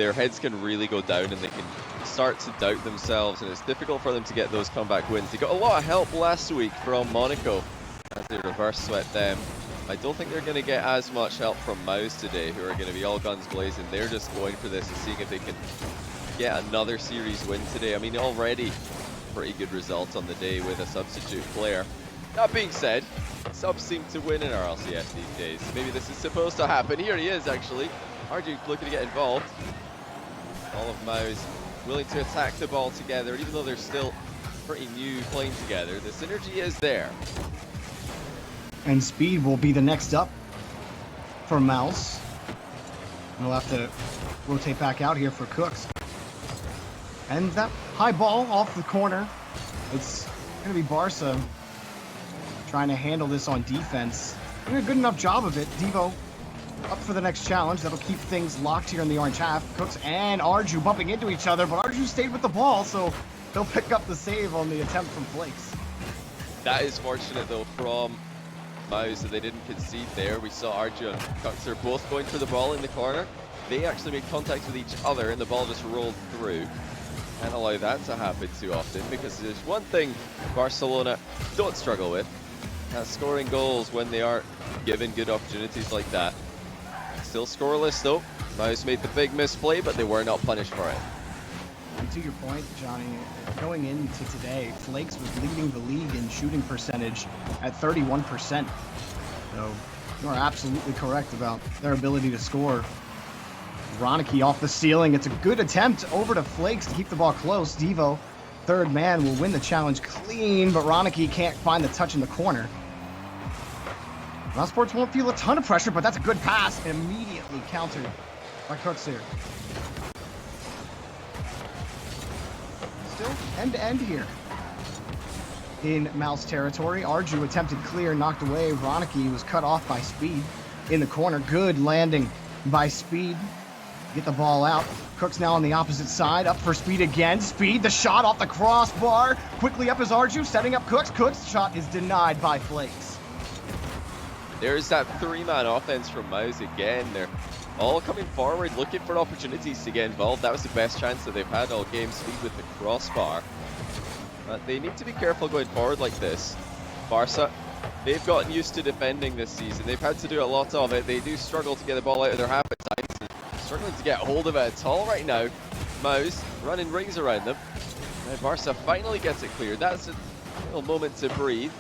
their heads can really go down and they can start to doubt themselves, and it's difficult for them to get those comeback wins. They got a lot of help last week from Monaco as they reverse swept them. I don't think they're going to get as much help from Mouse today, who are going to be all guns blazing. They're just going for this and seeing if they can get another series win today. I mean, already pretty good results on the day with a substitute player. That being said, subs seem to win in RLCS these days. Maybe this is supposed to happen. Here he is, actually. RG looking to get involved. All of Mouse willing to attack the ball together, even though they're still pretty new playing together. The synergy is there. And Speed will be the next up for Mouse. And we'll have to rotate back out here for Cooks. And that high ball off the corner. It's going to be Barca trying to handle this on defense. Doing a good enough job of it. Devo up for the next challenge. That'll keep things locked here in the orange half. Cooks and Arju bumping into each other, but Arju stayed with the ball, so they'll pick up the save on the attempt from Flakes. That is fortunate, though, from Mouse that they didn't concede there. We saw Arju and Cooks are both going for the ball in the corner. They actually made contact with each other, and the ball just rolled through. Can't allow that to happen too often, because there's one thing Barcelona don't struggle with. That's scoring goals when they aren't given good opportunities like that. Still scoreless though. Mouse made the big misplay, but they were not punished for it. And to your point, Johnny, going into today, Flakes was leading the league in shooting percentage at 31%. So you are absolutely correct about their ability to score. Ronicky off the ceiling. It's a good attempt over to Flakes to keep the ball close. Devo, third man, will win the challenge clean, but Ronicky can't find the touch in the corner. Mousesports won't feel a ton of pressure, but that's a good pass, and immediately countered by Cooks here. Still end-to-end here in Mouse territory. Arju attempted clear, knocked away. Ronicky was cut off by Speed in the corner. Good landing by Speed. Get the ball out. Cooks now on the opposite side. Up for Speed again. Speed, the shot off the crossbar. Quickly up is Arju, setting up Cooks. Cooks' shot is denied by Flakes. There's that three-man offense from Mouse again. They're all coming forward, looking for opportunities to get involved. That was the best chance that they've had all game. Speed with the crossbar. But they need to be careful going forward like this. Barca, they've gotten used to defending this season. They've had to do a lot of it. They do struggle to get the ball out of their half at times. Struggling to get hold of it at all right now. Mouse running rings around them. Now Barca finally gets it cleared. That's a little moment to breathe.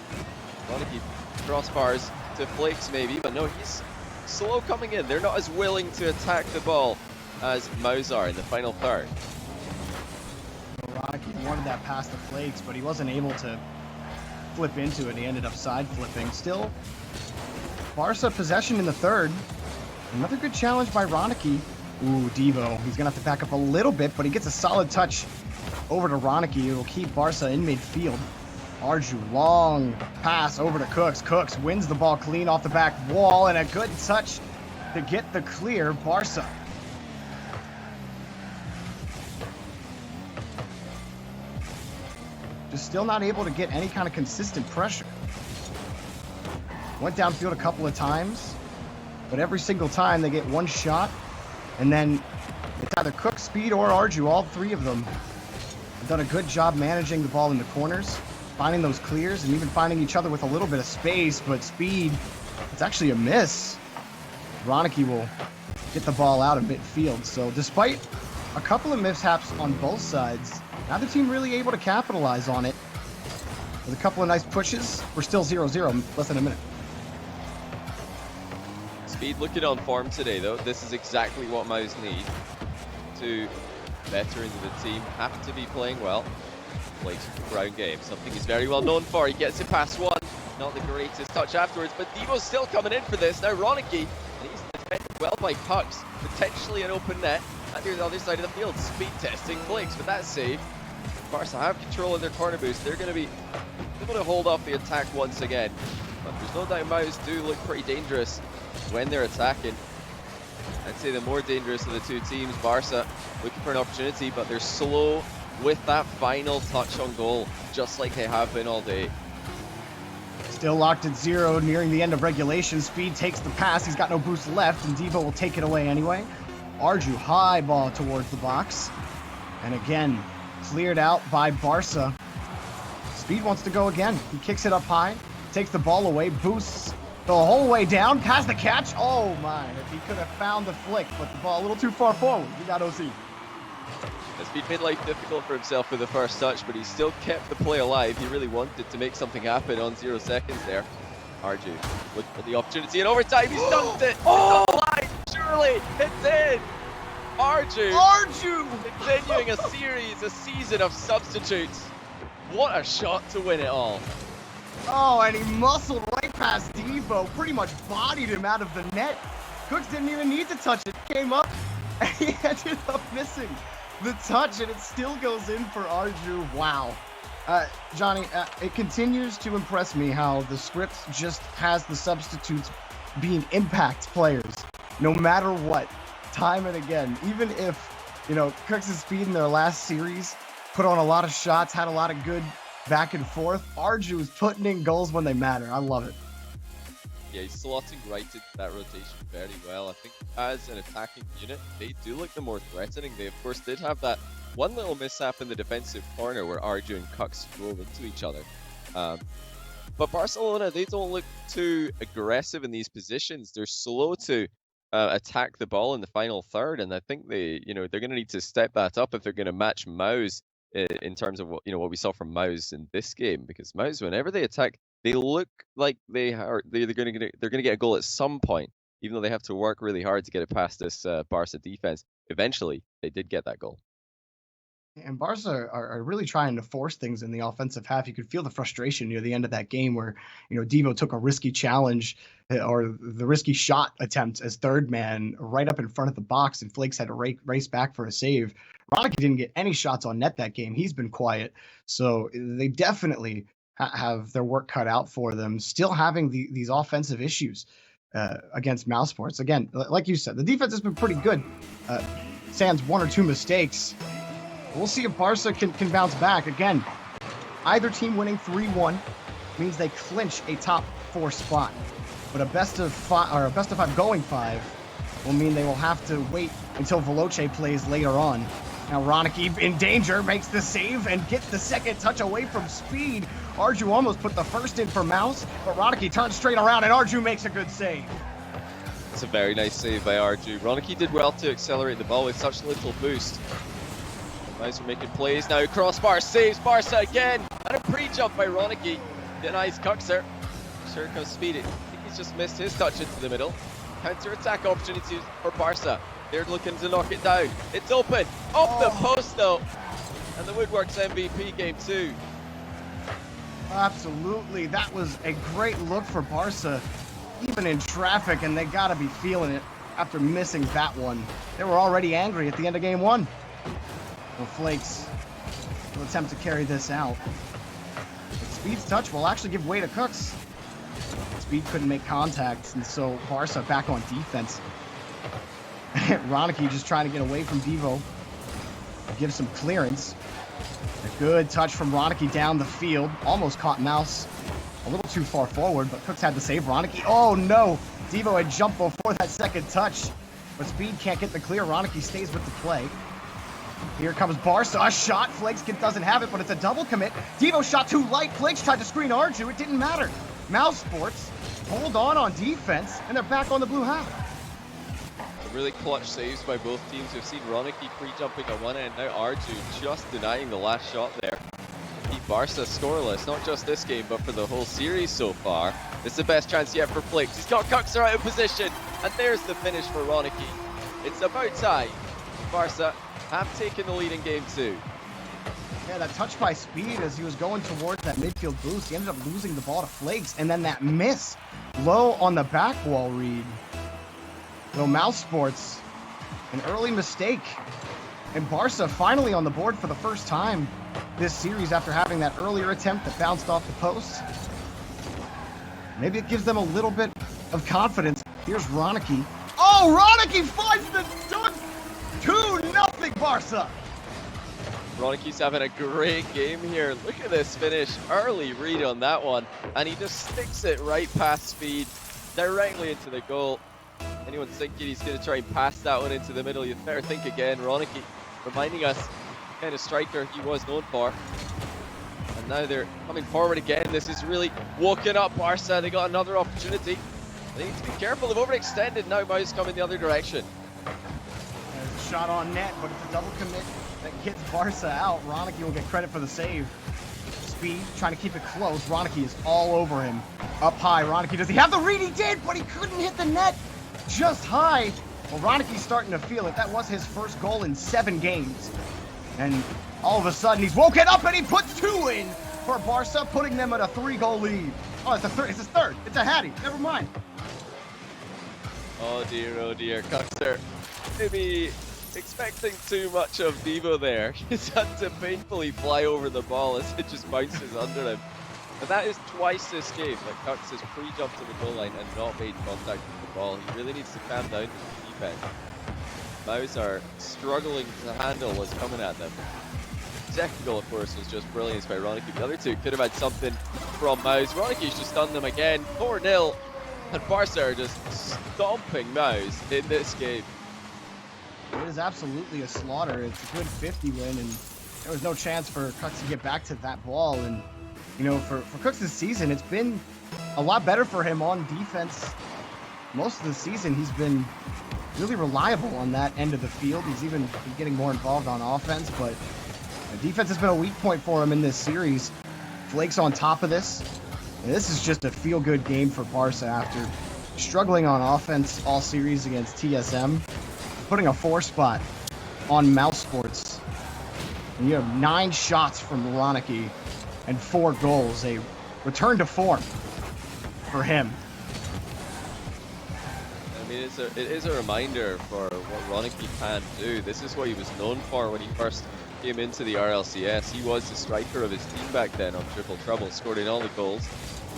Ronicky crossbars to Flakes maybe, but no, he's slow coming in. They're not as willing to attack the ball as Mouse are in the final third. Ronicky wanted that pass to Flakes, but he wasn't able to flip into it. He ended up side flipping. Still, Barca possession in the third. Another good challenge by Ronicky. Ooh, Devo. He's gonna have to back up a little bit, but he gets a solid touch over to Ronicky. It'll keep Barca in midfield. Arju, long pass over to Cooks. Cooks wins the ball clean off the back wall, and a good touch to get the clear. Barca. Just still not able to get any kind of consistent pressure. Went downfield a couple of times, but every single time they get one shot, and then it's either Cooks, Speed, or Arju. All three of them have done a good job managing the ball in the corners, finding those clears, and even finding each other with a little bit of space, but Speed, it's actually a miss. Ronicky will get the ball out of midfield. So despite a couple of mishaps on both sides, neither team really able to capitalize on it. With a couple of nice pushes, we're still 0-0, less than a minute. Speed looking on form today though. This is exactly what Mouse need. Two veterans of the team have to be playing well. Plays ground game, something he's very well known for. He gets it past one. Not the greatest touch afterwards, but Devo's still coming in for this. Now Ronicky, and he's defended well by Pucks. Potentially an open net. And here's the other side of the field. Speed testing Flakes, but that's safe. Barca have control in their corner boost. They're going to be able to hold off the attack once again. But there's no doubt Mouse do look pretty dangerous when they're attacking. I'd say the more dangerous of the two teams. Barca looking for an opportunity, but they're slow with that final touch on goal, just like they have been all day. Still locked at 0, nearing the end of regulation. Speed takes the pass. He's got no boost left, and Devo will take it away anyway. Arju, high ball towards the box. And again, cleared out by Barca. Speed wants to go again. He kicks it up high, takes the ball away, boosts the whole way down, past the catch. Oh my, if he could have found the flick, but the ball a little too far forward. We got OC. Speed made life difficult for himself with the first touch, but he still kept the play alive. He really wanted to make something happen on 0 seconds there. Arju looked for the opportunity in overtime. He's dunked it. Oh! It's on the line. Surely it's in. Arju continuing a season of substitutes. What a shot to win it all. Oh, and he muscled right past Devo, pretty much bodied him out of the net. Cooks didn't even need to touch it. Came up, and he ended up missing the touch, and it still goes in for Arju. Wow. Johnny, it continues to impress me how the script just has the substitutes being impact players, no matter what, time and again. Even if, you know, Cooks and Speed in their last series put on a lot of shots, had a lot of good back and forth, Arju is putting in goals when they matter. I love it. Yeah, he's slotting right into that rotation very well. I think as an attacking unit, they do look the more threatening. They, of course, did have that one little mishap in the defensive corner where Arju and Cux drove into each other. But Barcelona, they don't look too aggressive in these positions. They're slow to attack the ball in the final third, and I think they're going to need to step that up if they're going to match Mouse in terms of what we saw from Mouse in this game. Because Mouse, whenever they attack, they look like they're going to get a goal at some point, even though they have to work really hard to get it past this Barca defense. Eventually, they did get that goal. And Barca are really trying to force things in the offensive half. You could feel the frustration near the end of that game where, Devo took a risky challenge or the risky shot attempt as third man right up in front of the box, and Flakes had to race back for a save. Ronicky didn't get any shots on net that game. He's been quiet. So they definitely have their work cut out for them, still having these offensive issues against Mousesports. Again, like you said, the defense has been pretty good. Sans one or two mistakes. We'll see if Barca can bounce back. Again, either team winning 3-1 means they clinch a top 4 spot. But a best of 5 going 5 will mean they will have to wait until Veloce plays later on. Now Ronicky in danger, makes the save and gets the second touch away from Speed. Arju almost put the first in for Mouse, but Ronicky turns straight around and Arju makes a good save. It's a very nice save by Arju. Ronicky did well to accelerate the ball with such little boost. Mouse are making plays now. Crossbar saves Barca again. And a pre-jump by Ronicky. Denies Cuxer. Sure comes Speed. I think he's just missed his touch into the middle. Counter-attack opportunities for Barca. They're looking to knock it down. It's open. Off the post though. And the Woodworks MVP game 2. Absolutely. That was a great look for Barca. Even in traffic, and they got to be feeling it after missing that one. They were already angry at the end of game 1. Well, Flakes will attempt to carry this out. But Speed's touch will actually give way to Cooks. Speed couldn't make contact, and so Barca back on defense. Ronicky just trying to get away from Devo. Give some clearance. A good touch from Ronicky down the field. Almost caught Mouse a little too far forward, but Cooks had to save Ronicky. Oh no! Devo had jumped before that second touch, but Speed can't get the clear. Ronicky stays with the play. Here comes Barca, a shot. Flakes doesn't have it, but it's a double commit. Devo shot too light. Flakes tried to screen Arju. It didn't matter. Mousesports hold on defense, and they're back on the blue half. Some really clutch saves by both teams. We've seen Ronicky pre-jumping at one end, now Arju just denying the last shot there. Keep Barca scoreless, not just this game, but for the whole series so far. It's the best chance yet for Flakes. He's got Cuxer out of position, and there's the finish for Ronicky. It's about time. Barca have taken the lead in game 2. Yeah, that touch by Speed as he was going towards that midfield boost. He ended up losing the ball to Flakes, and then that miss low on the back wall read. Well, Mousesports, an early mistake. And Barca finally on the board for the first time this series after having that earlier attempt that bounced off the post. Maybe it gives them a little bit of confidence. Here's Ronicky. Oh, Ronicky finds the dunk! 2-0 Barca! Ronicky's having a great game here. Look at this finish. Early read on that one. And he just sticks it right past Speed, directly into the goal. Anyone's thinking he's going to try and pass that one into the middle, you better think again. Ronicky reminding us the kind of striker he was known for. And now they're coming forward again. This is really woken up Barca. They got another opportunity. They need to be careful. They've overextended. Now Mouse coming the other direction. There's a shot on net, but it's a double commit that gets Barca out. Ronicky will get credit for the save. Speed, trying to keep it close. Ronicky is all over him. Up high, Ronicky, does he have the read? He did, but he couldn't hit the net just high. Well, Ronicky's starting to feel it. That was his first goal in 7 games. And all of a sudden, he's woken up and he puts 2 in for Barca, putting them at a 3-goal lead. Oh, it's a third. It's his third. It's a Hattie. Never mind. Oh dear. Cuxer maybe expecting too much of Devo there. He's had to painfully fly over the ball as it just bounces under him. And that is twice this game that Cux has pre-jumped to the goal line and not made contact with the ball. He really needs to calm down the defense. Mouse are struggling to handle what's coming at them. Second goal, of course, was just brilliance by Ronicky. The other two could have had something from Mouse. Ronicky's just done them again. 4-0. And Barca are just stomping Mouse in this game. It is absolutely a slaughter. It's a good 50 win, and there was no chance for Cux to get back to that ball. And, you know, for Cux this season, it's been a lot better for him on defense. Most of the season, he's been really reliable on that end of the field. He's even been getting more involved on offense, but defense has been a weak point for him in this series. Flake's on top of this. And this is just a feel-good game for Barca after struggling on offense all series against TSM, putting a 4 spot on Mousesports. And you have 9 shots from Ronicky and 4 goals. A return to form for him. I mean, it is a reminder for what Ronicky can do. This is what he was known for when he first came into the RLCS. He was the striker of his team back then on Triple Trouble, scored in all the goals.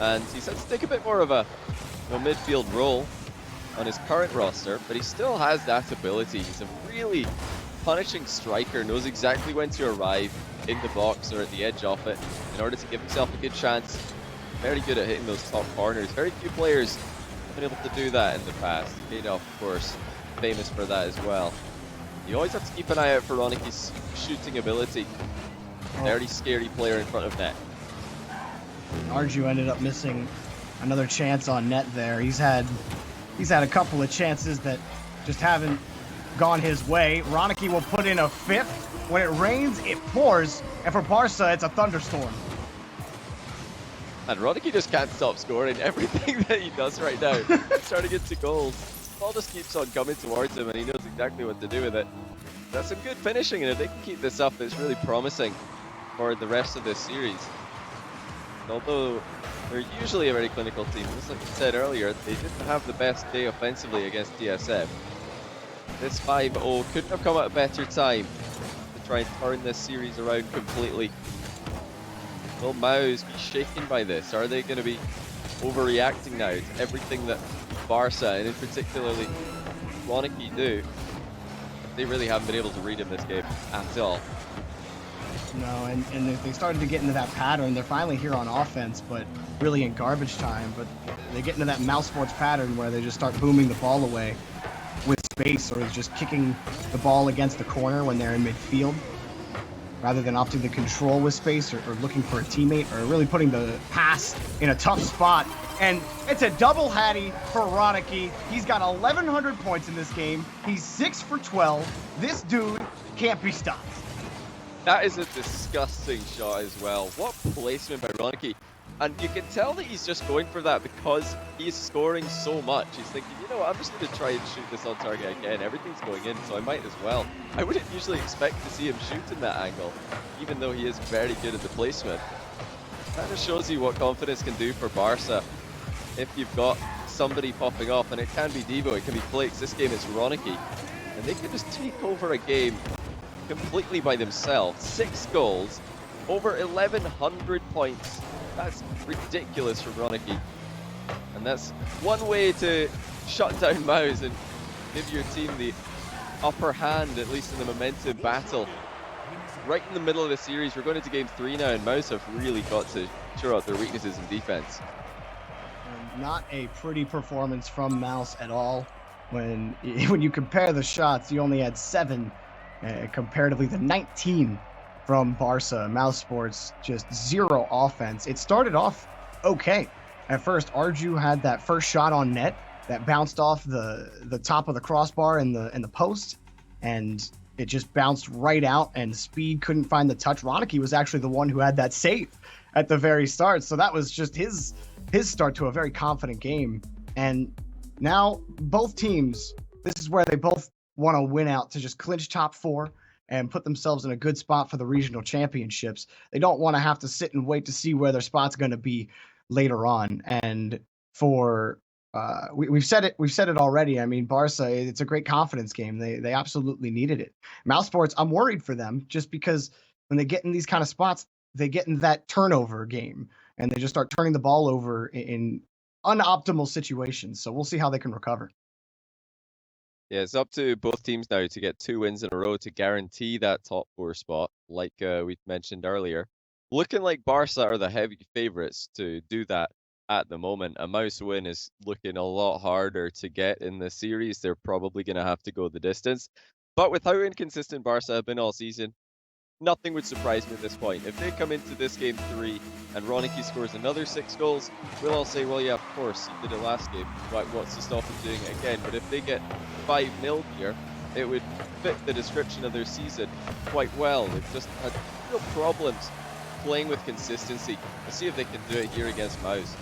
And he's had to take a bit more of a midfield role on his current roster, but he still has that ability. He's a really punishing striker, knows exactly when to arrive in the box or at the edge of it in order to give himself a good chance. Very good at hitting those top corners. Very few players have been able to do that in the past. Kato, of course, famous for that as well. You always have to keep an eye out for Ronicky's shooting ability. Very scary player in front of net. Arju ended up missing another chance on net there. He's had a couple of chances that just haven't gone his way. Ronicky will put in a 5th. When it rains, it pours. And for Barca, it's a thunderstorm. And Ronicky just can't stop scoring everything that he does right now. Starting to get to goals. The ball just keeps on coming towards him and he knows exactly what to do with it. That's some good finishing, and if they can keep this up, it's really promising for the rest of this series. Although they're usually a very clinical team, just like I said earlier, they didn't have the best day offensively against TSM. This 5-0 couldn't have come at a better time to try and turn this series around completely. Will Mouse be shaken by this? Are they going to be overreacting now to everything that Barca, and in particularly Ronicky, do? They really haven't been able to read him this game at all. No, and they started to get into that pattern. They're finally here on offense, but really in garbage time. But they get into that Mousesports pattern where they just start booming the ball away with space, or just kicking the ball against the corner when they're in midfield, rather than opting to control with space or looking for a teammate, or really putting the pass in a tough spot. And it's a double Hattie for Ronicky. He's got 1,100 points in this game. He's 6 for 12. This dude can't be stopped. That is a disgusting shot as well. What placement by Ronicky. And you can tell that he's just going for that because he's scoring so much. He's thinking, you know what, I'm just going to try and shoot this on target again. Everything's going in, so I might as well. I wouldn't usually expect to see him shoot in that angle, even though he is very good at the placement. That just shows you what confidence can do for Barca. If you've got somebody popping off, and it can be Devo, it can be Flakes, this game is Ronicky. And they can just take over a game completely by themselves. 6 goals, over 1,100 points. That's ridiculous from Ronicky. And that's one way to shut down Mouse and give your team the upper hand, at least in the momentum battle. Right in the middle of the series, we're going into game 3 now, and Mouse have really got to shore out their weaknesses in defense. Not a pretty performance from Mouse at all. when you compare the shots, you only had 7, comparatively the 19 from Barca. Mousesports, just 0 offense. It started off okay. At first, Arju had that first shot on net that bounced off the top of the crossbar in the post, and it just bounced right out, and Speed couldn't find the touch. Ronicky was actually the one who had that save at the very start, so that was just his start to a very confident game. And now both teams, this is where they both want to win out to just clinch top 4 and put themselves in a good spot for the regional championships. They don't want to have to sit and wait to see where their spot's going to be later on. And for we've said it already. I mean, Barca, it's a great confidence game. They absolutely needed it. Mousesports, I'm worried for them just because when they get in these kind of spots, they get in that turnover game and they just start turning the ball over in unoptimal situations. So we'll see how they can recover. Yeah, it's up to both teams now to get 2 wins in a row to guarantee that top 4 spot, like we mentioned earlier. Looking like Barca are the heavy favorites to do that at the moment. A Mouse win is looking a lot harder to get in this series. They're probably going to have to go the distance. But with how inconsistent Barca have been all season, nothing would surprise me at this point. If they come into this game 3 and Ronicky scores another 6 goals, we'll all say, well, yeah, of course, he did it last game. What's to stop him doing it again? But if they get 5-0 here, it would fit the description of their season quite well. They've just had real problems playing with consistency. We'll see if they can do it here against Mouse.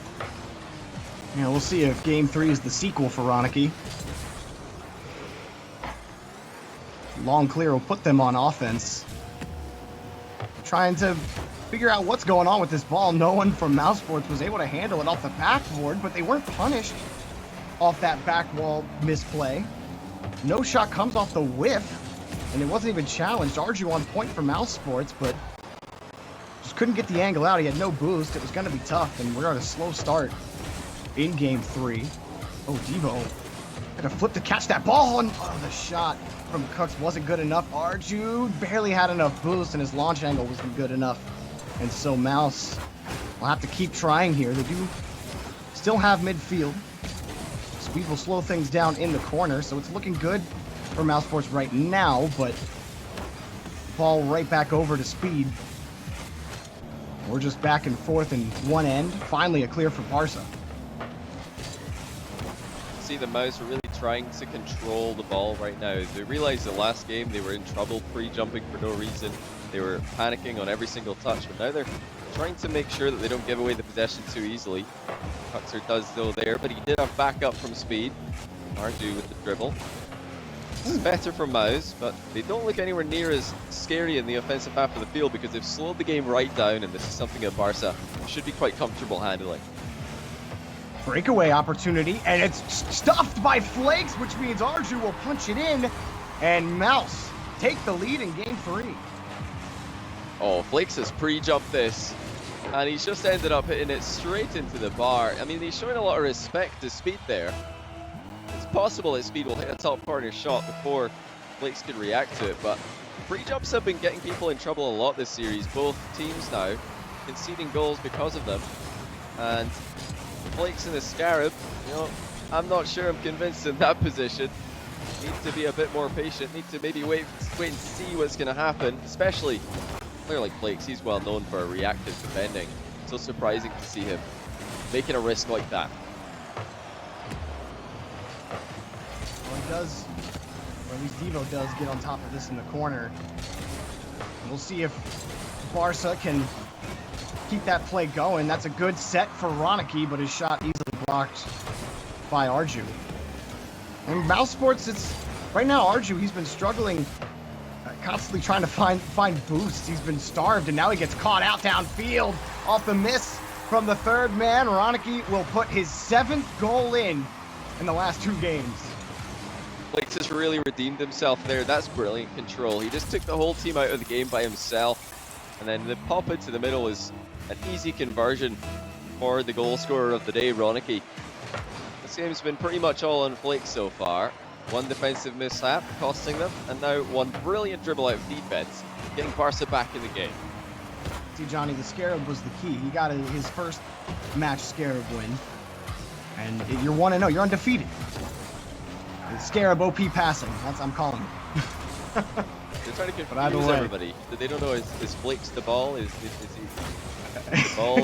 Yeah, we'll see if Game 3 is the sequel for Ronicky. Long clear will put them on offense. Trying to figure out what's going on with this ball. No one from Mousesports was able to handle it off the backboard, but they weren't punished off that back wall misplay. No shot comes off the whiff, and it wasn't even challenged. Arju on point for Mousesports, but just couldn't get the angle out. He had no boost. It was going to be tough, and we're at a slow start in Game 3. Oh, Devo had to flip to catch that ball, and the shot from Cooks wasn't good enough. Arju barely had enough boost, and his launch angle wasn't good enough. And so Mouse will have to keep trying here. They do still have midfield. Speed will slow things down in the corner, so it's looking good for Mousesports right now, but ball right back over to Speed. We're just back and forth in one end. Finally a clear for Barca. See, the Mouse are really trying to control the ball right now. They realized the last game they were in trouble pre-jumping for no reason. They were panicking on every single touch, but now they're trying to make sure that they don't give away the possession too easily. Cuxer does though there, but he did have backup from Speed. Ardu with the dribble. This is better for Mouse, but they don't look anywhere near as scary in the offensive half of the field because they've slowed the game right down, and this is something that Barca should be quite comfortable handling. Breakaway opportunity, and it's stuffed by Flakes, which means Arju will punch it in, and Mouse take the lead in Game 3. Oh, Flakes has pre-jumped this, and he's just ended up hitting it straight into the bar. I mean, he's showing a lot of respect to Speed there. It's possible that Speed will hit a top corner shot before Flakes can react to it, but pre-jumps have been getting people in trouble a lot this series. Both teams now conceding goals because of them, and Flakes in the Scarab, you know, I'm not sure I'm convinced in that position. Need to be a bit more patient, need to maybe wait and see what's going to happen, especially a player like Flakes. He's well known for reactive defending, so surprising to see him making a risk like that. Well, he does, or at least Devo does, get on top of this in the corner. We'll see if Barca can keep that play going. That's a good set for Ronicky, but his shot easily blocked by Arju. And Mousesports, it's right now Arju, he's been struggling, constantly trying to find boosts. He's been starved, and now he gets caught out downfield off the miss from the third man. Ronicky will put his 7th goal in the last 2 games. Flakes has really redeemed himself there. That's brilliant control. He just took the whole team out of the game by himself, and then the pop into the middle is an easy conversion for the goal scorer of the day, Ronicky. This game's been pretty much all on Flakes so far. One defensive mishap costing them, and now one brilliant dribble out of defense, getting Barca back in the game. See, Johnny, the Scarab was the key. He got his first match Scarab win, and you're 1-0. You're undefeated. Scarab OP passing. That's I'm calling it. They're trying to But either confuse way. everybody. They don't know, is Flakes the ball? Is the ball,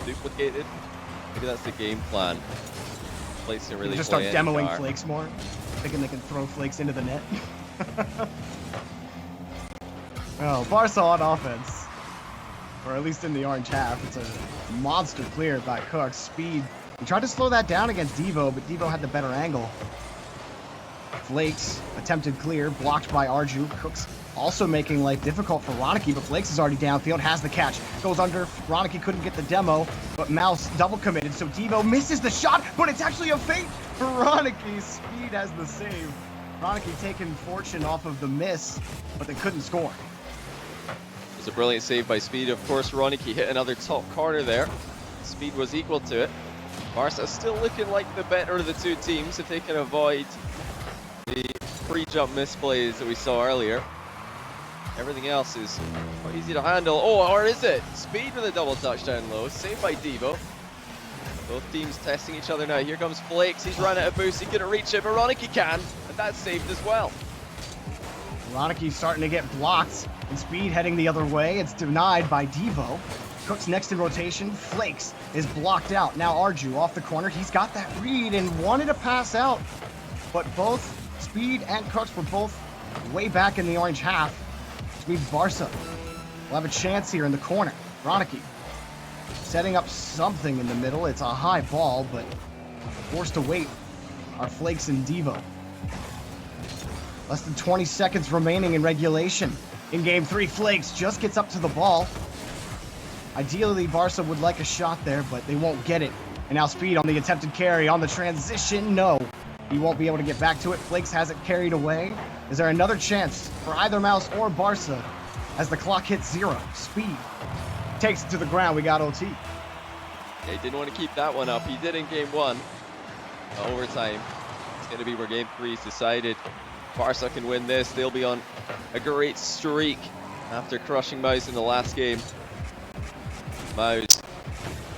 duplicated? Maybe that's the game plan. Flakes can really just start play demoing any Flakes more, thinking they can throw Flakes into the net. Oh, Barca on offense, or at least in the orange half. It's a monster clear by Cooks. Speed. He tried to slow that down against Devo, but Devo had the better angle. Flakes attempted clear, blocked by Arju. Cooks also making life difficult for Ronicky, but Flakes is already downfield, has the catch, goes under. Ronicky couldn't get the demo, but Mouse double committed, so Devo misses the shot, but it's actually a fake for Ronicky. Speed has the save. Ronicky taking fortune off of the miss, but they couldn't score. It was a brilliant save by Speed. Of course, Ronicky hit another top corner there. Speed was equal to it. Barca still looking like the better of the two teams if they can avoid the pre-jump misplays that we saw earlier. Everything else is quite easy to handle. Oh, or is it? Speed with a double touchdown low, saved by Devo. Both teams testing each other now. Here comes Flakes. He's run out of boost. He couldn't reach it, but Ronicky can, and that's saved as well. Ronicky's starting to get blocked, and Speed heading the other way. It's denied by Devo. Cook's next in rotation. Flakes is blocked out. Now Arju off the corner. He's got that read and wanted to pass out, but both Speed and Cooks were both way back in the orange half. Which means Barca will have a chance here in the corner. Ronicky setting up something in the middle. It's a high ball, but forced to wait are Flakes and Devo. Less than 20 seconds remaining in regulation. In game 3, Flakes just gets up to the ball. Ideally, Barca would like a shot there, but they won't get it. And now Speed on the attempted carry, on the transition, no. He won't be able to get back to it. Flakes has it carried away. Is there another chance for either Mouse or Barca as the clock hits 0? Speed takes it to the ground. We got OT. They didn't want to keep that one up. He did in game 1. Overtime. It's going to be where game 3 is decided. Barca can win this. They'll be on a great streak after crushing Mouse in the last game. Mouse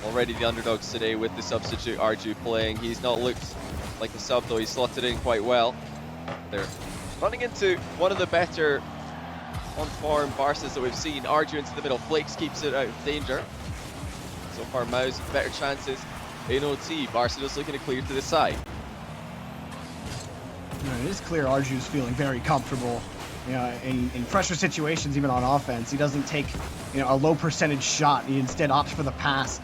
already the underdogs today with the substitute Arju playing. He's not looked like a sub though. He's slotted in quite well. They're running into one of the better on-form Barcas that we've seen. Arju into the middle. Flakes keeps it out of danger. So far Mouse better chances in OT. Barca just looking to clear to the side. It is clear Arju's feeling very comfortable, in pressure situations, even on offense. He doesn't take, a low percentage shot. He instead opts for the pass,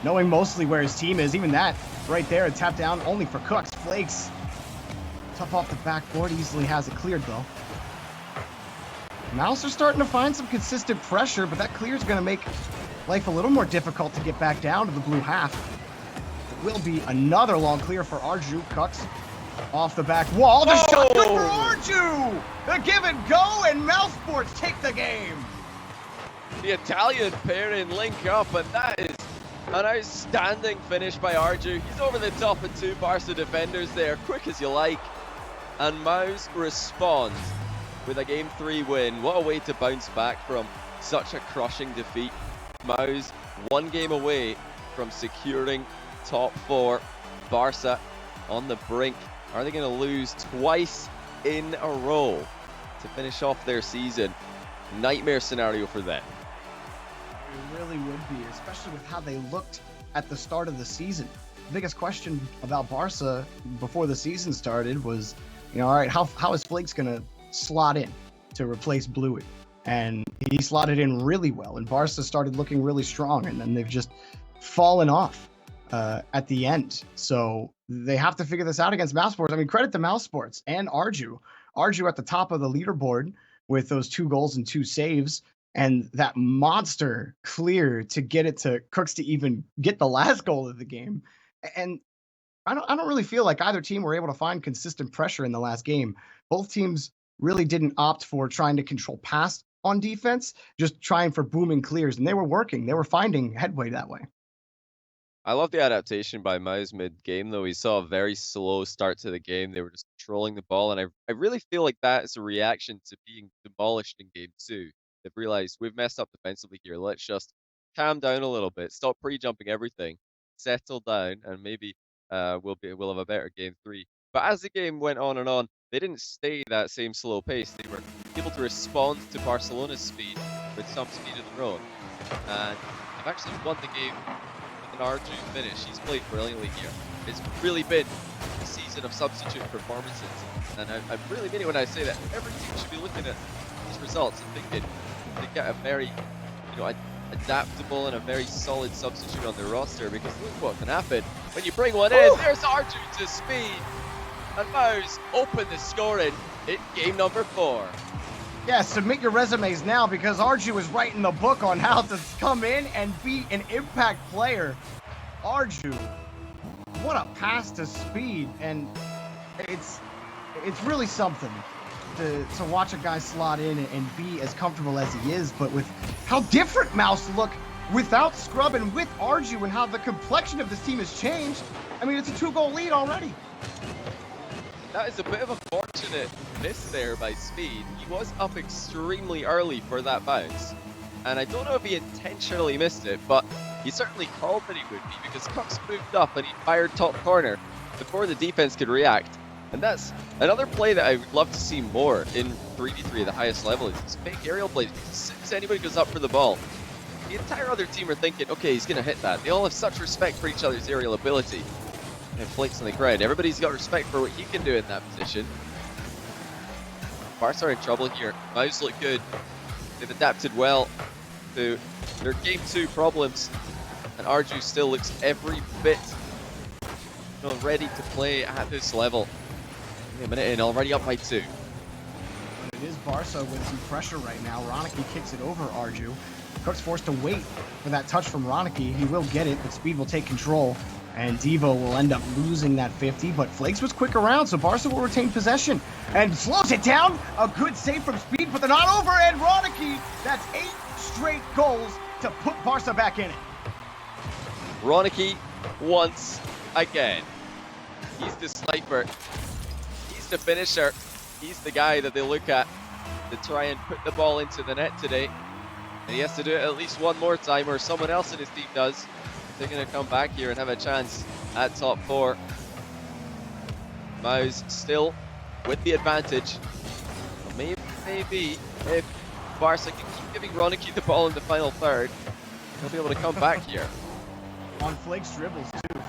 knowing mostly where his team is. Even that right there, a tap down only for Cooks. Flakes, tough off the backboard, easily has it cleared though. Mouse are starting to find some consistent pressure, but that clear is going to make life a little more difficult to get back down to the blue half. It will be another long clear for Arju. Cooks off the back wall. The shot good for Arju! The give and go, and Mousesports take the game. The Italian pairing link up, and that is an outstanding finish by Arju. He's over the top of 2 Barca defenders there, quick as you like. And Mouse responds with a game 3 win. What a way to bounce back from such a crushing defeat. Mouse 1 game away from securing top 4. Barca on the brink. Are they going to lose twice in a row to finish off their season? Nightmare scenario for them. It really would be, especially with how they looked at the start of the season. The biggest question about Barca before the season started was, all right, how is Flakes going to slot in to replace Bluey? And he slotted in really well, and Barca started looking really strong, and then they've just fallen off at the end. So they have to figure this out against Mousesports. I mean, credit to Mousesports and Arju. Arju at the top of the leaderboard with those 2 goals and 2 saves, and that monster clear to get it to Cooks to even get the last goal of the game. And I don't really feel like either team were able to find consistent pressure in the last game. Both teams really didn't opt for trying to control pass on defense, just trying for booming clears, and they were working. They were finding headway that way. I love the adaptation by Mouse mid-game, though. We saw a very slow start to the game. They were just controlling the ball, and I really feel like that is a reaction to being demolished in game 2. They've realized we've messed up defensively here. Let's just calm down a little bit, stop pre-jumping everything, settle down, and maybe we'll have a better game 3. But as the game went on, they didn't stay that same slow pace. They were able to respond to Barcelona's speed with some speed of their own. And they've actually won the game with an Arju finish. He's played brilliantly here. It's really been a season of substitute performances. And I really mean it when I say that every team should be looking at these results and thinking they get a very, adaptable and a very solid substitute on their roster, because look what can happen when you bring one in. There's Arju to speed, and Mouse open the scoring in game number 4. Yeah, submit your resumes now, because Arju is writing the book on how to come in and be an impact player. Arju, what a pass to speed, and it's really something to watch a guy slot in and be as comfortable as he is, but with how different Mouse look without Scrub and with Arju, and how the complexion of this team has changed. I mean, it's a 2-goal lead already. That is a bit of a fortunate miss there by Speed. He was up extremely early for that bounce, and I don't know if he intentionally missed it, but he certainly called that he would be, because Cook's moved up and he fired top corner before the defense could react. And that's another play that I would love to see more in 3v3 at the highest level, is these big aerial plays. As soon as anybody goes up for the ball, the entire other team are thinking, okay, he's going to hit that. They all have such respect for each other's aerial ability. And Flake's on the ground. Everybody's got respect for what he can do in that position. Barca are in trouble here. Mouse look good. They've adapted well to their game 2 problems. And Arju still looks every bit ready to play at this level. A minute in, already up by 2. It is Barca with some pressure right now. Ronicky kicks it over Arju. Cook's forced to wait for that touch from Ronicky. He will get it, but Speed will take control. And Devo will end up losing that 50, but Flakes was quick around, so Barca will retain possession. And slows it down. A good save from Speed, but they're not over. And Ronicky, that's 8 straight goals to put Barca back in it. Ronicky once again. He's the sniper. He's the finisher. He's the guy that they look at to try and put the ball into the net today. And he has to do it at least one more time, or someone else in his team does. They're going to come back here and have a chance at top 4. Mouse still with the advantage. Maybe if Barca can keep giving Ronicky the ball in the final third, he'll be able to come back here. On Flake's dribbles too.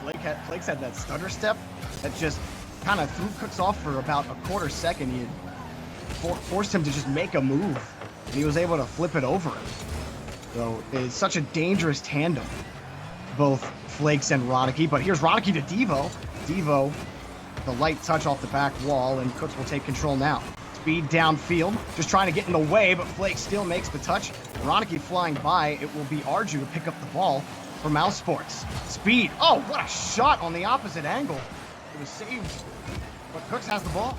Flakes had that stutter step that just kind of threw Cooks off for about a quarter second. He had forced him to just make a move, and he was able to flip it over him. So it's such a dangerous tandem, both Flakes and Ronicky. But here's Ronicky to Devo. Devo, the light touch off the back wall, and Cooks will take control now. Speed downfield, just trying to get in the way, but Flake still makes the touch. Ronicky flying by. It will be Arju to pick up the ball for Mousesports. Speed, oh, what a shot on the opposite angle. It was saved, but Cooks has the ball.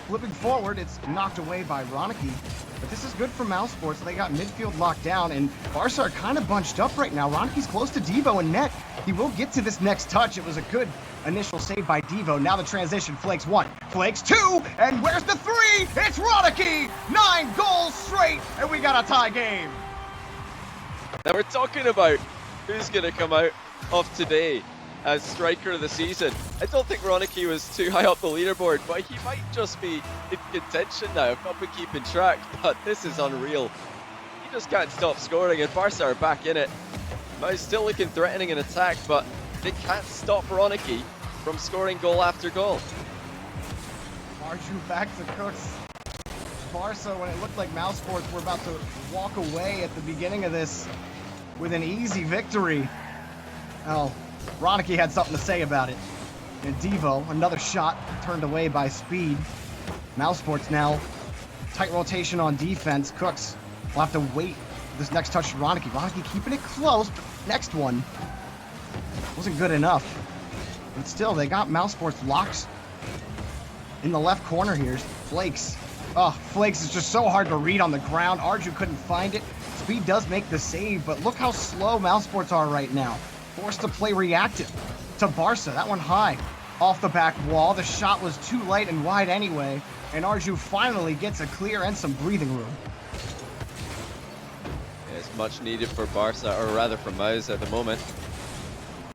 Flipping forward, it's knocked away by Ronicky. But this is good for Mousesports. They got midfield locked down, and Barca are kind of bunched up right now. Ronicky's close to Devo and net. He will get to this next touch. It was a good initial save by Devo. Now the transition. Flakes 1, Flakes 2, and where's the 3? It's Ronicky! 9 goals straight, and we got a tie game. Now we're talking about who's going to come out of today as striker of the season. I don't think Ronicky was too high up the leaderboard, but he might just be in contention now. I've not been keeping track, but this is unreal. He just can't stop scoring, and Barca are back in it. Mouse still looking threatening in attack, but they can't stop Ronicky from scoring goal after goal. Arju back to Cooks. Barca, when it looked like Mousesports were about to walk away at the beginning of this with an easy victory. Oh, Ronicky had something to say about it. And Devo, another shot turned away by Speed. Mousesports now, tight rotation on defense. Cooks will have to wait for this next touch to Ronicky. Ronicky keeping it close, but next one wasn't good enough. But still, they got Mousesports locks in the left corner here. Flakes. Oh, Flakes is just so hard to read on the ground. Arju couldn't find it. Speed does make the save, but look how slow Mousesports are right now. Forced to play reactive to Barca. That one high off the back wall. The shot was too light and wide anyway, and Arju finally gets a clear and some breathing room. Yeah, it's much needed for Barca, or rather for Mouse at the moment.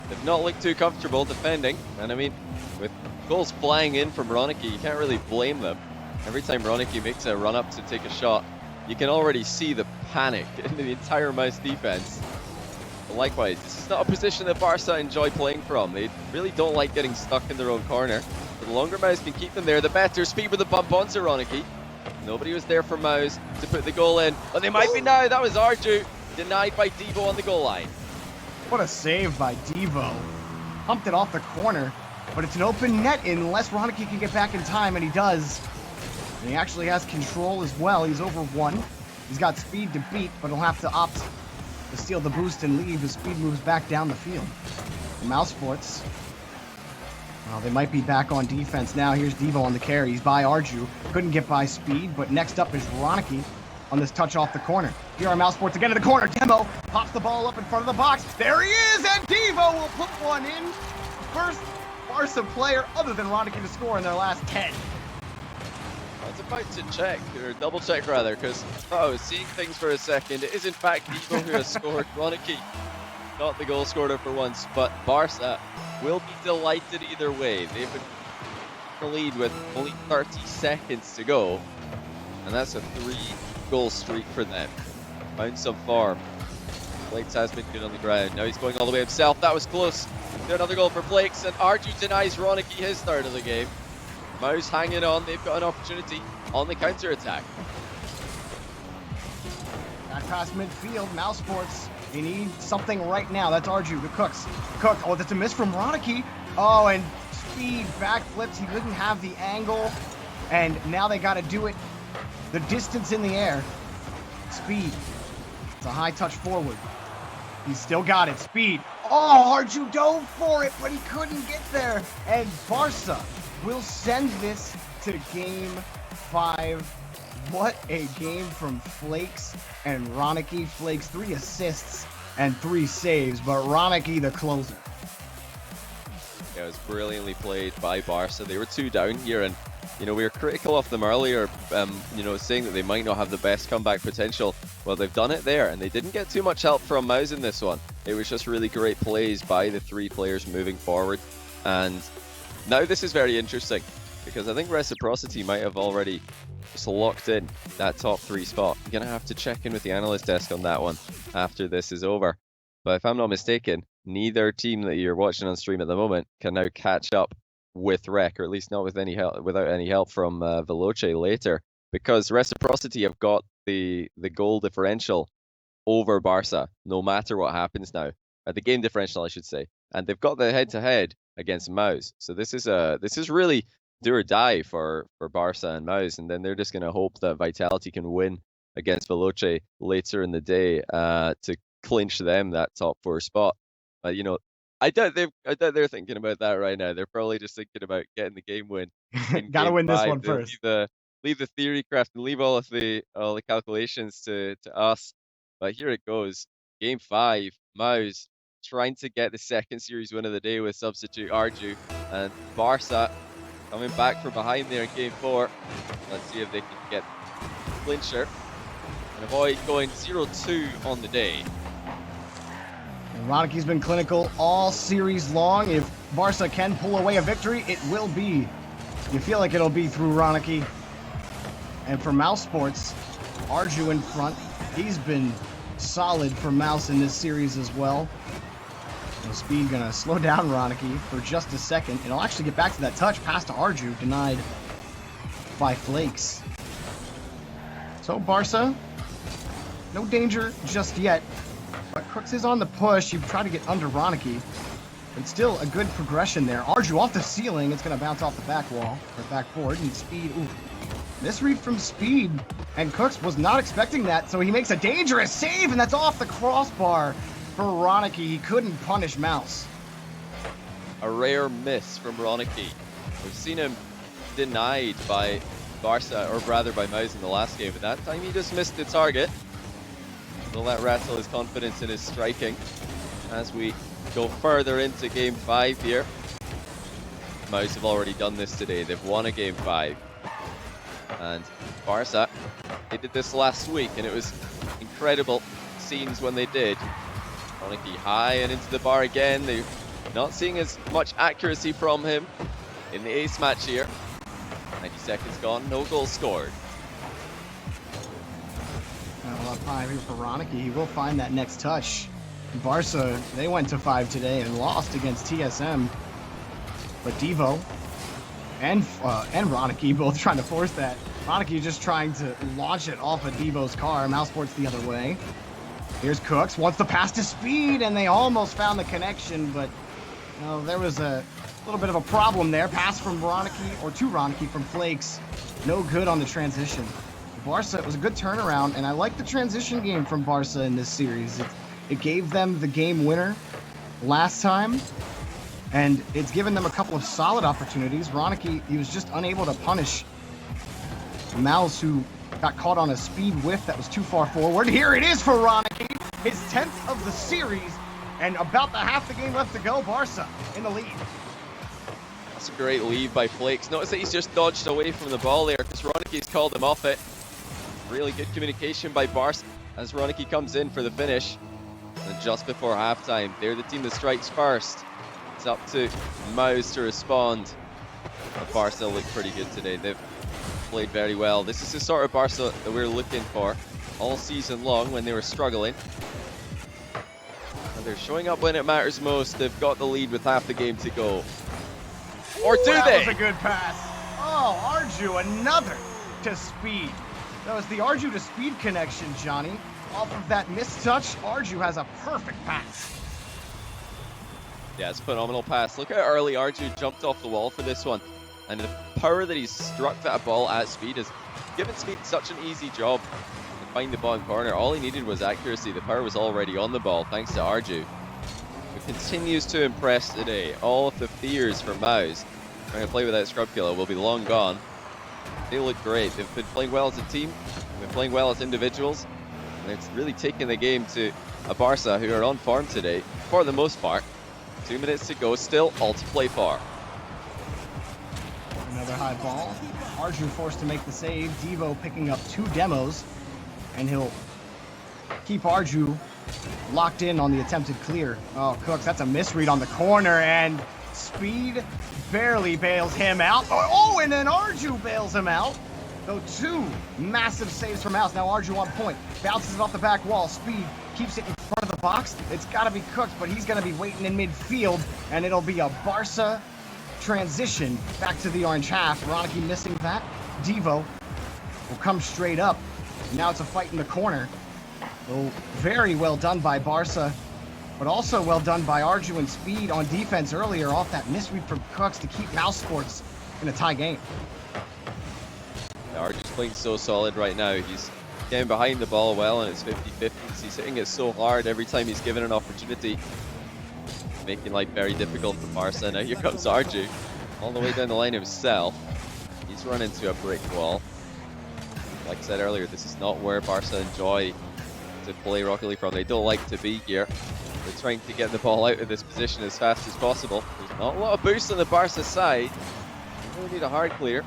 They've not looked too comfortable defending, and I mean, With goals flying in from Ronicky, you can't really blame them. Every time Ronicky makes a run up to take a shot, you can already see the panic in the entire Mouse defense. But likewise, this is not a position that Barca enjoy playing from. They really don't like getting stuck in their own corner. But the longer Mouse can keep them there, the better. Speed with the bump onto Ronicky. Nobody was there for Mouse to put the goal in, but they might be now. That was Arju, denied by Devo on the goal line. What a save by Devo. Pumped it off the corner, but it's an open net unless Ronicky can get back in time, and he does. And he actually has control as well. He's over one. He's got speed to beat, but he'll have to opt to steal the boost and leave as speed moves back down the field. The Mousesports, well, they might be back on defense now. Here's Devo on the carry. He's by Arju. Couldn't get by speed, but next up is Ronicky on this touch off the corner. Here are Mousesports again to the corner. Demo pops the ball up in front of the box. There he is, and Devo will put one in. First Barca player other than Ronicky to score in their last 10. I was about to check, or double check rather, because I was seeing things for a second. It is in fact Devo who has scored. Ronicky got the goal scorer for once, but Barca will be delighted either way. They've been in the lead with only 30 seconds to go, and that's a 3-goal streak for them. Found some form. Flakes has been good on the ground. Now he's going all the way himself. That was close to another goal for Flakes, and Arju denies Ronicky his start of the game. Mouse hanging on. They've got an opportunity on the counter-attack. Back past midfield, Mousesports. They need something right now. That's Arju, the Cooks. Cook, oh, that's a miss from Ronicky. Oh, and speed backflips. He didn't have the angle, and now they got to do it. The distance in the air. Speed. It's a high touch forward. He's still got it. Speed. Oh, Arju dove for it, but he couldn't get there. And Barca will send this to game 5. What a game from Flakes and Ronicky. Flakes 3 assists and 3 saves, but Ronicky the closer. Yeah, it was brilliantly played by Barca. They were 2 down here, and we were critical of them earlier, saying that they might not have the best comeback potential. Well, they've done it there, and they didn't get too much help from Mouse in this one. It was just really great plays by the 3 players moving forward, and now this is very interesting, because I think Reciprocity might have already just locked in that top 3 spot. I'm going to have to check in with the analyst desk on that one after this is over. But if I'm not mistaken, neither team that you're watching on stream at the moment can now catch up with Rec, or at least not with any help, without any help from Veloce later, because Reciprocity have got the goal differential over Barca, no matter what happens now. The game differential, I should say. And they've got the head-to-head against Mouse. So this is really do or die for Barca and Mouse, and then they're just going to hope that Vitality can win against Veloce later in the day to clinch them that top 4 spot. But I doubt they're thinking about that right now. They're probably just thinking about getting the game win. Gotta win this one first. Leave the theory craft and leave all the calculations to us. But here it goes. Game 5, Mouse trying to get the second series win of the day with substitute Arju, and Barca coming back from behind there in game 4. Let's see if they can get the clincher and avoid going 0-2 on the day. And Ronicky's been clinical all series long. If Barca can pull away a victory, it will be. You feel like it'll be through Ronicky. And for Mousesports, Arju in front. He's been solid for Mouse in this series as well. And Speed gonna slow down Ronicky for just a second. And he'll actually get back to that touch. Pass to Arju, denied by Flakes. So Barca, no danger just yet. But Crooks is on the push. You try to get under Ronicky. But still a good progression there. Arju off the ceiling. It's gonna bounce off the back wall, or backboard, and Speed, ooh. Misread from Speed, and Cooks was not expecting that, so he makes a dangerous save, and that's off the crossbar for Ronicky. He couldn't punish Mouse. A rare miss from Ronicky. We've seen him denied by Barca, or rather by Mouse in the last game, but that time he just missed the target. Will that rattle his confidence in his striking as we go further into game 5 here. Mouse have already done this today. They've won a game 5. And Barca, they did this last week, and it was incredible scenes when they did. Ronicky high and into the bar again. They're not seeing as much accuracy from him. in the ace match here. 90 seconds gone, no goal scored. Well, up 5 here for Ronicky. He will find that next touch. Barca, they went to 5 today and lost against TSM. But Devo and Ronicky both trying to force that. Ronicky just trying to launch it off of Devo's car. Mousesports the other way. Here's Cooks, wants the pass to Speed, and they almost found the connection, but there was a little bit of a problem there. Pass from Ronicky, or to Ronicky from Flakes. No good on the transition. Barca, it was a good turnaround, and I like the transition game from Barca in this series. It gave them the game winner last time, and it's given them a couple of solid opportunities. Ronicky, he was just unable to punish Mouse, who got caught on a speed whiff that was too far forward. Here it is for Ronicky, his 10th of the series, and about the half the game left to go. Barca in the lead. That's a great lead by Flakes. Notice that he's just dodged away from the ball there because Ronicky's called him off it. Really good communication by Barca as Ronicky comes in for the finish. And just before halftime, they're the team that strikes first. It's up to Mouse to respond. But Barca look pretty good today. They've played very well. This is the sort of Barca that we're looking for all season long when they were struggling. And they're showing up when it matters most. They've got the lead with half the game to go. Or do that they? That was a good pass. Oh, Arju, another to Speed. That was the Arju to Speed connection, Johnny. Off of that missed touch, Arju has a perfect pass. Yeah, it's a phenomenal pass. Look how early Arju jumped off the wall for this one. And the power that he's struck that ball at Speed has given Speed such an easy job to find the bottom corner. All he needed was accuracy. The power was already on the ball thanks to Arju, who continues to impress today. All of the fears for Mouse trying to play without Scrub Killer will be long gone. They look great. They've been playing well as a team. They've been playing well as individuals. And it's really taken the game to a Barca who are on form today, for the most part. 2 minutes to go, still all to play for. Another high ball. Arju forced to make the save. Devo picking up 2 demos, and he'll keep Arju locked in on the attempted clear. Oh, Cooks, that's a misread on the corner, and Speed barely bails him out. Oh, and then Arju bails him out. So 2 massive saves from Mouse. Now Arju on point. Bounces it off the back wall. Speed keeps it in front of the box. It's got to be Cooks, but he's going to be waiting in midfield, and it'll be a Barca transition back to the orange half. Ronicky missing that. Devo will come straight up. Now it's a fight in the corner. So very well done by Barca, but also well done by Arju and Speed on defense earlier off that misread from Cooks to keep Mousesports in a tie game. Arju's playing so solid right now. He's getting behind the ball well, and it's 50-50. He's hitting it so hard every time he's given an opportunity, making life very difficult for Barca. Now here comes Arju, all the way down the line himself. He's run into a brick wall. Like I said earlier, this is not where Barca enjoy to play Rocket League from. They don't like to be here. They're trying to get the ball out of this position as fast as possible. There's not a lot of boost on the Barca side. They really need a hard clear.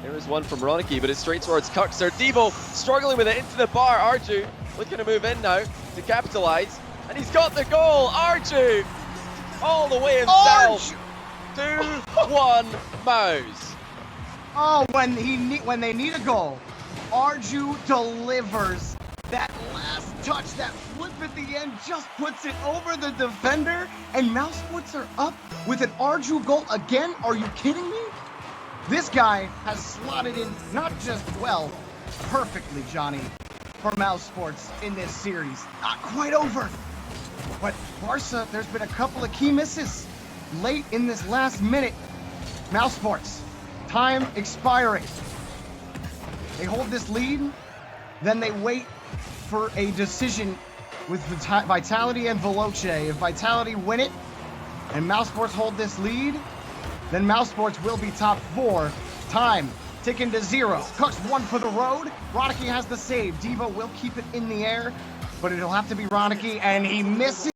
There is one from Ronicky, but it's straight towards Cuxer. Devo struggling with it into the bar. Arju looking to move in now to capitalize. And he's got the goal. Arju all the way himself. 2-1 Mouse. Oh, when they need a goal, Arju delivers. That last touch, that flip at the end, just puts it over the defender, and Mousesports are up with an Arju goal again. Are you kidding me? This guy has slotted in not just well, perfectly, Johnny, for Mousesports in this series. Not quite over, but Barca, there's been a couple of key misses late in this last minute. Mousesports, time expiring. They hold this lead, then they wait for a decision with Vitality and Veloce. If Vitality win it and Mousesports hold this lead, then Mousesports will be top 4. Time ticking to 0. Cooks 1 for the road. Ronicky has the save. Devo will keep it in the air, but it'll have to be Ronicky, and he misses.